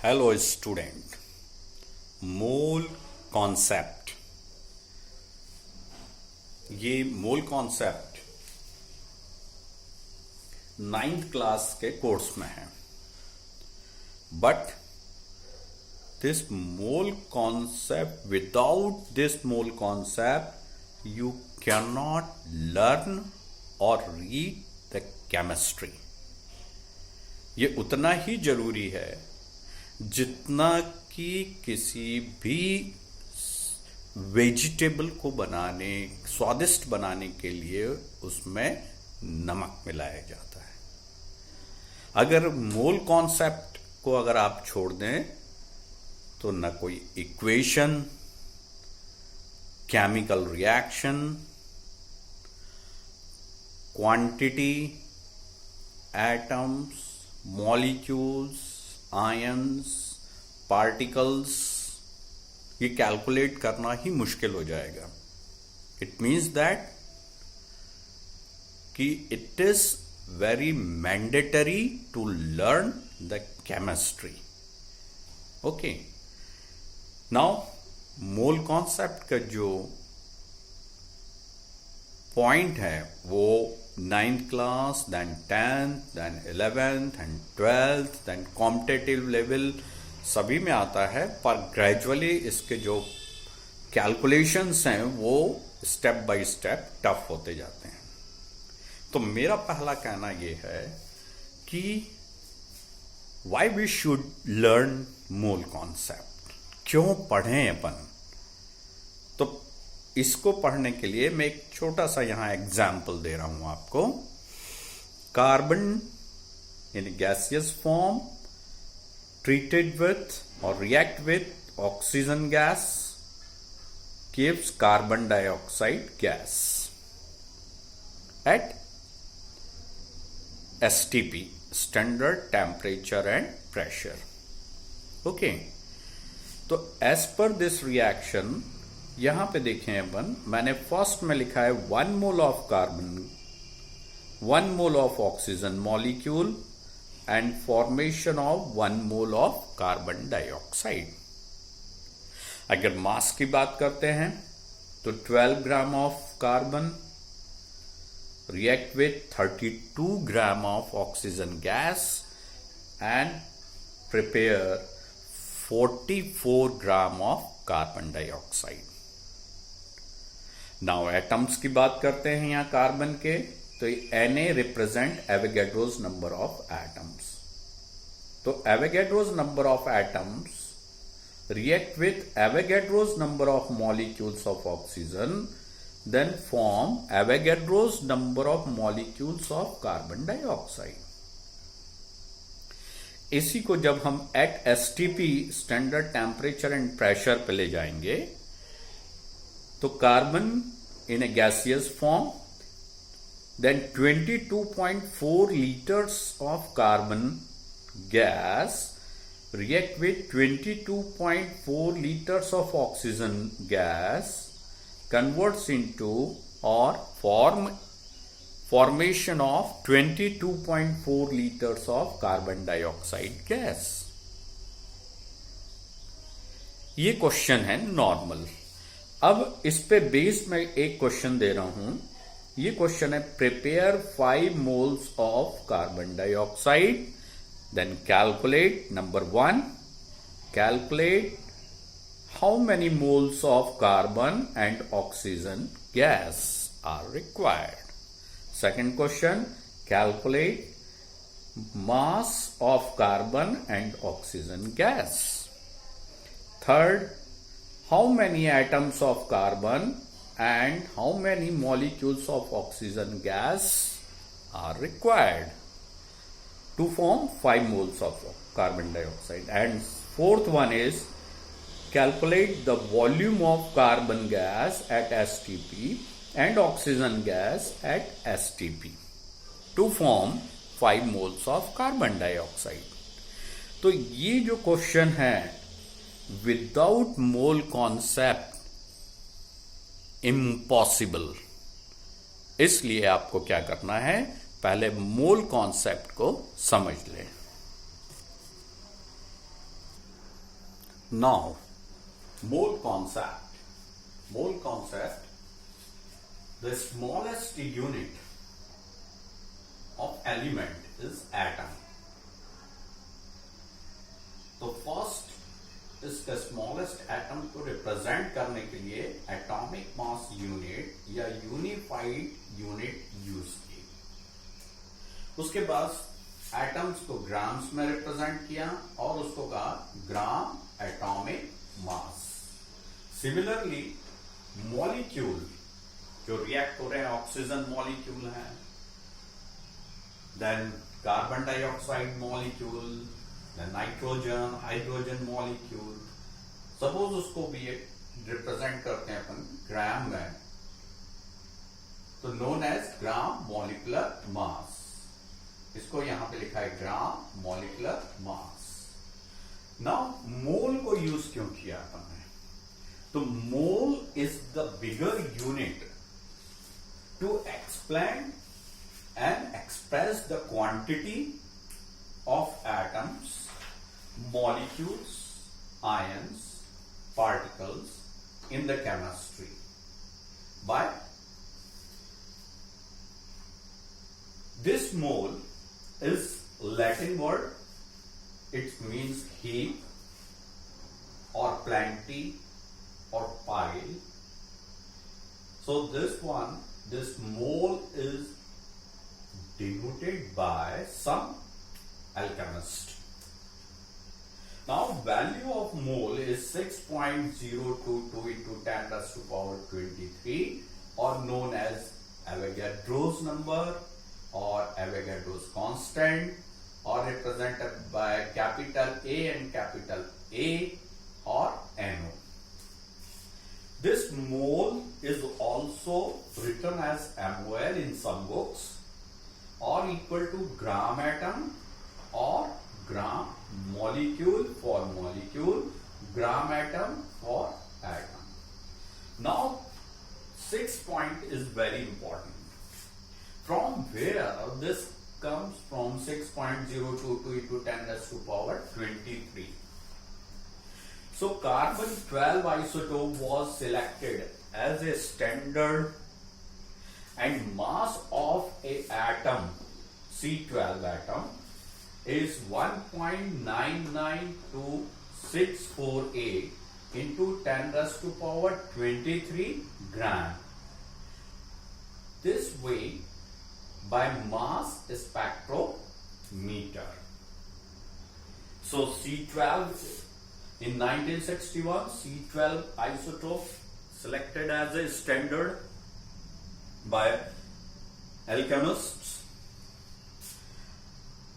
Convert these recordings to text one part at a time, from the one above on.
Hello student. Mole concept, ये mole concept 9th class के course में है। But this mole concept, without this mole concept you can not learn और read the chemistry. ये उतना ही जरूरी है जितना कि किसी भी वेजिटेबल को बनाने, स्वादिष्ट बनाने के लिए उसमें नमक मिलाया जाता है। अगर मोल कॉन्सेप्ट को अगर आप छोड़ दें तो न कोई equation, chemical reaction, quantity, atoms, molecules, ions, particles, ये कैलकुलेट करना ही मुश्किल हो जाएगा। इट मीन्स दैट कि it is very mandatory to learn the chemistry. Okay, now mole concept का जो पॉइंट है वो 9th class, then 10th, then 11th and 12th, then competitive level सभी में आता है, पर ग्रेजुअली इसके जो कैलकुलेशंस हैं वो स्टेप बाय स्टेप टफ होते जाते हैं। तो मेरा पहला कहना ये है कि why we should learn mole concept, क्यों पढ़ें अपन। तो इसको पढ़ने के लिए मैं एक छोटा सा यहां एग्जाम्पल दे रहा हूं आपको। Carbon in gaseous form treated with और react with oxygen gas gives carbon dioxide gas at STP, standard temperature and pressure. Okay, तो as per this reaction यहां पे देखें अपन, मैंने फर्स्ट में लिखा है 1 mole of carbon, 1 mole of oxygen molecule and formation of 1 mole of carbon dioxide. अगर mass की बात करते हैं तो 12 gram of carbon react with 32 gram of oxygen gas and prepare 44 gram of carbon dioxide. Now atoms की बात करते हैं यहां कार्बन के, तो Na represent Avogadro's number of atoms. तो Avogadro's number of atoms react with Avogadro's number of molecules of oxygen, then form Avogadro's number of molecules of carbon dioxide. इसी को जब हम at STP standard temperature and pressure पे ले जाएंगे तो carbon in a gaseous form, then 22.4 liters of carbon gas react with 22.4 liters of oxygen gas, converts into or formation of 22.4 liters of carbon dioxide gas. ये question है normal. अब इस पे base में एक क्वेश्चन दे रहा हूं। ये क्वेश्चन है prepare 5 moles of carbon dioxide, then calculate number 1, calculate how many moles of carbon and oxygen gas are required. Second question, calculate mass of carbon and oxygen gas. Third, how many atoms of carbon and how many molecules of oxygen gas are required to form 5 moles of carbon dioxide. And fourth one is calculate the volume of carbon gas at STP and oxygen gas at STP to form 5 moles of carbon dioxide. तो ये जो question है without mole concept impossible. इसलिए आपको क्या करना है, पहले मोल कॉन्सेप्ट को समझ लें। Now, mole concept. Mole concept, the smallest unit of element is atom. तो फर्स्ट इसका स्मॉलेस्ट एटम को रिप्रेजेंट करने के लिए एटॉमिक मास यूनिट या यूनिफाइड यूनिट यूज की। उसके बाद एटम्स को ग्राम्स में रिप्रेजेंट किया और उसको कहा gram atomic mass. Similarly molecule जो रिएक्ट हो रहे हैं, ऑक्सीजन मॉलिक्यूल है, then carbon dioxide molecule, then nitrogen, hydrogen molecule, suppose उसको भी रिप्रेजेंट करते हैं अपन ग्राम में, तो known as gram molecular mass. इसको यहां पे लिखा है ग्राम मॉलिक्यूलर मास। नाउ मोल को यूज क्यों किया अपन ने? तो mole is the bigger unit to explain and express the quantity of atoms, molecules, ions, particles in the chemistry by this mole is Latin word. It means heap or plenty or pile. So this mole is denoted by some alchemist. Now value of mole is 6.022 into 10 raised to power 23, or known as Avogadro's number or Avogadro's constant, or represented by capital A and capital A or NO. This mole is also written as MOL in some books, or equal to gram atom or gram molecule for molecule, gram atom for atom. Now 6 point is very important. From where this comes from? 6.022 into 10 raised to power 23. So carbon 12 isotope was selected as a standard, and mass of a atom, C12 atom, is 1.99268 into 10 raised to power 23 gram. This way by mass spectrometer. So C12 in 1961, C12 isotope selected as a standard by alchemists.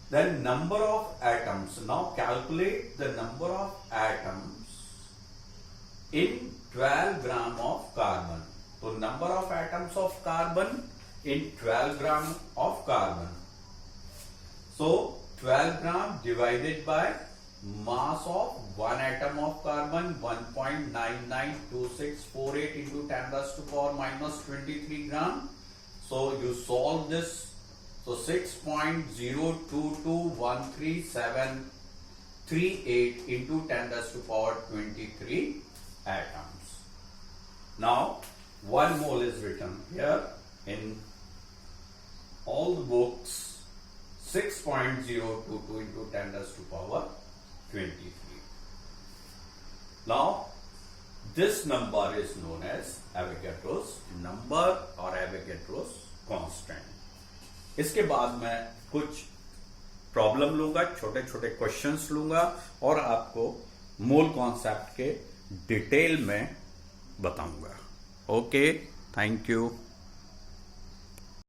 Then number of atoms. Now calculate the number of atoms in 12 gram of carbon. So number of atoms of carbon in 12 gram of carbon. So 12 gram divided by mass of one atom of carbon, 1.992648 into 10 raised to power minus 23 gram. So you solve this. So 6.022133738 into 10 raised to power 23 atoms. Now 1 mole is written here in all the books. 6.022 into 10 raised to power 23. Now this number is known as Avogadro's number or Avogadro's constant. इसके बाद मैं कुछ problem लूंगा, छोटे छोटे questions लूंगा और आपको मोल कॉन्सेप्ट के डिटेल में बताऊंगा। Okay, thank you.